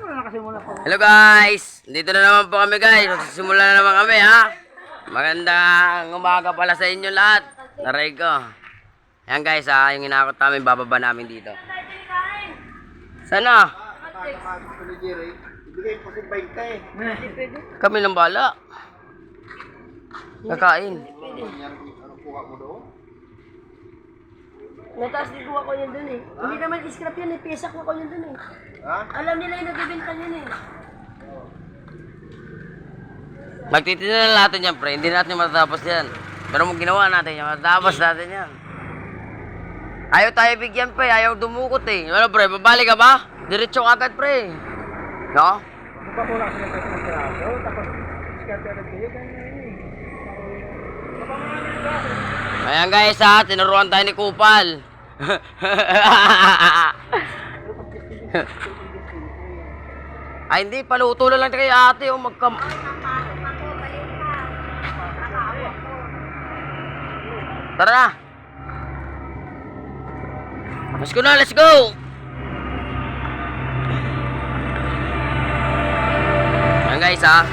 Hello guys! Dito na naman po kami guys. Simula na naman kami ha. Magandang umaga pala sa inyo lahat. Naray ko. Ayan guys ha, yung inakot namin bababa namin dito. Sana? Kami lang bala. Nakain. Nataas din ko yan dun eh. Hindi naman scrap yan eh. Pesa ko yan dun eh. Ha? Alam nila yung nagbibenta yan eh. Magtitinda na natin yan pre. Hindi natin matatapos yan. Pero kung ginawa natin yan, matatapos natin yan. Ayaw tayo bigyan pre. Ayaw dumukot eh. Ano pre, babalik ka ba? Diretso agad pre. No? Magpapula sila sa pagkakaso, tapos diskarte agad kayo, ganyan eh. Ayan guys ha, tinuruan tayo ni Kupal. Ay hindi, paluto lang kay ate o magkam... Tara na! Let's go na, let's go! Ayan guys ha.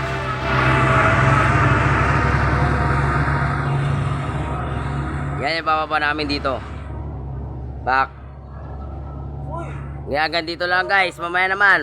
Yan yung bababa namin dito. Back. Hanggang dito lang guys. Mamaya naman.